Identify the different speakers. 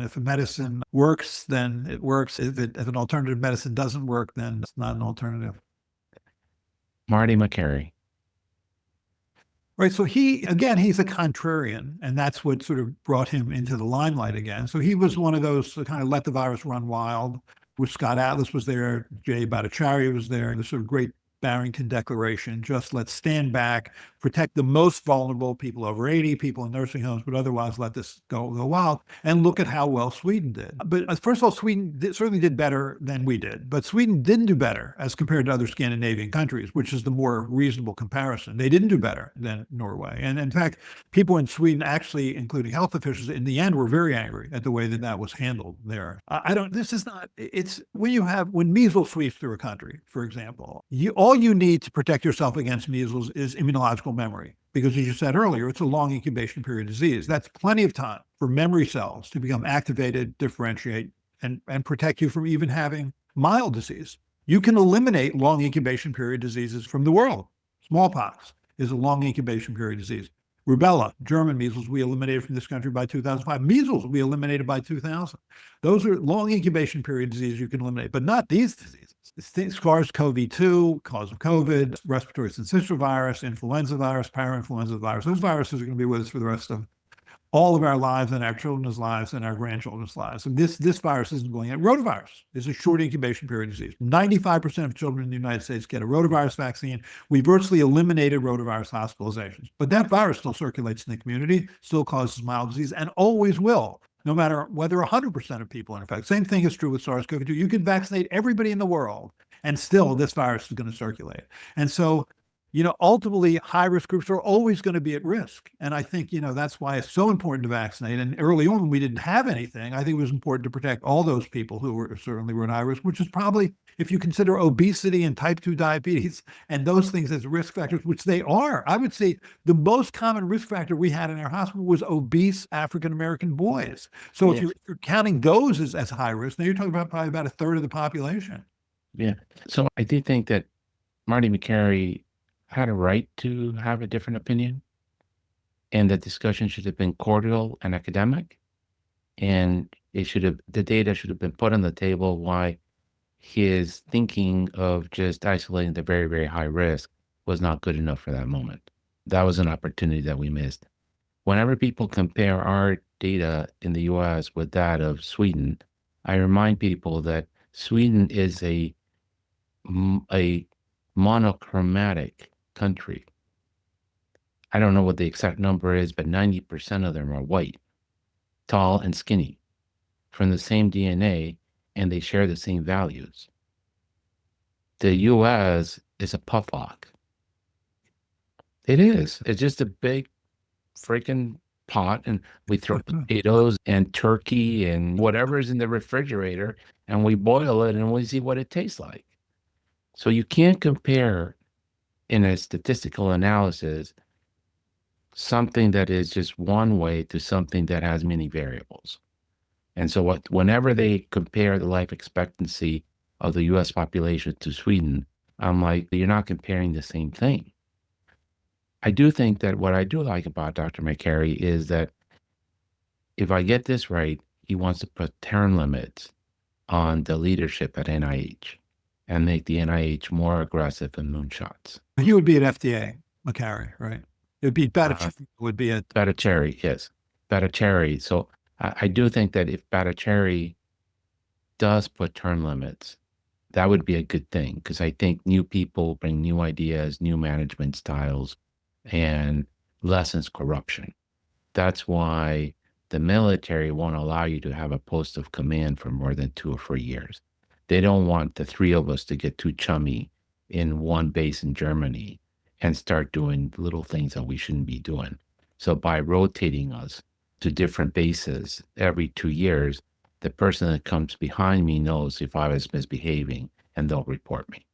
Speaker 1: If a medicine works, then it works. If an alternative medicine doesn't work, then it's not an alternative.
Speaker 2: Marty Makary.
Speaker 1: Right. So he's a contrarian, and that's what sort of brought him into the limelight again. So he was one of those that kind of let the virus run wild. With Scott Atlas was there, Jay Bhattacharya was there, the sort of great Barrington Declaration, just let's stand back, protect the most vulnerable, people over 80, people in nursing homes, but otherwise let this go wild. And look at how well Sweden did. But first of all, Sweden certainly did better than we did. But Sweden didn't do better as compared to other Scandinavian countries, which is the more reasonable comparison. They didn't do better than Norway. And in fact, people in Sweden, actually, including health officials, in the end were very angry at the way that was handled there. It's when measles sweeps through a country, for example, all you need to protect yourself against measles is immunological memory. Because as you said earlier, it's a long incubation period disease. That's plenty of time for memory cells to become activated, differentiate, and protect you from even having mild disease. You can eliminate long incubation period diseases from the world. Smallpox is a long incubation period disease. Rubella, German measles, we eliminated from this country by 2005. Measles, we eliminated by 2000. Those are long incubation period diseases you can eliminate, but not these diseases. SARS-CoV-2, cause of COVID, respiratory syncytial virus, influenza virus, parainfluenza virus. Those viruses are going to be with us for the rest of all of our lives and our children's lives and our grandchildren's lives. And this virus isn't going out. Rotavirus is a short incubation period disease. 95% of children in the United States get a rotavirus vaccine. We virtually eliminated rotavirus hospitalizations. But that virus still circulates in the community, still causes mild disease, and always will, no matter whether 100% of people are infected. Same thing is true with SARS-CoV-2. You can vaccinate everybody in the world, and still this virus is going to circulate. And so, ultimately, high-risk groups are always going to be at risk. And I think, that's why it's so important to vaccinate. And early on, when we didn't have anything, I think it was important to protect all those people who were at high risk, which is probably, if you consider obesity and type 2 diabetes and those things as risk factors, which they are. I would say the most common risk factor we had in our hospital was obese African-American boys. So if you're counting those as high risk, now you're talking about probably about a third of the population.
Speaker 2: Yeah. So I do think that Marty Makary had a right to have a different opinion, and the discussion should have been cordial and academic, and the data should have been put on the table why his thinking of just isolating the very, very high risk was not good enough for that moment. That was an opportunity that we missed. Whenever people compare our data in the US with that of Sweden, I remind people that Sweden is a monochromatic country. I don't know what the exact number is, but 90% of them are white, tall and skinny, from the same DNA, and they share the same values. The US is a puffball. It is. It's just a big freaking pot, and we throw potatoes and turkey and whatever is in the refrigerator, and we boil it and we see what it tastes like. So you can't compare in a statistical analysis something that is just one way to something that has many variables. And so whenever they compare the life expectancy of the US population to Sweden, I'm like, you're not comparing the same thing. I do think that what I do like about Dr. Makary is that if I get this right, he wants to put term limits on the leadership at NIH and make the NIH more aggressive in moonshots.
Speaker 1: He would be at FDA, Makary, right? It would be
Speaker 2: Bhattacharya, yes. Bhattacharya. So I do think that if Bhattacharya does put term limits, that would be a good thing, because I think new people bring new ideas, new management styles, and lessens corruption. That's why the military won't allow you to have a post of command for more than 2 or 3 years. They don't want the three of us to get too chummy in one base in Germany and start doing little things that we shouldn't be doing. So by rotating us to different bases every 2 years, the person that comes behind me knows if I was misbehaving, and they'll report me.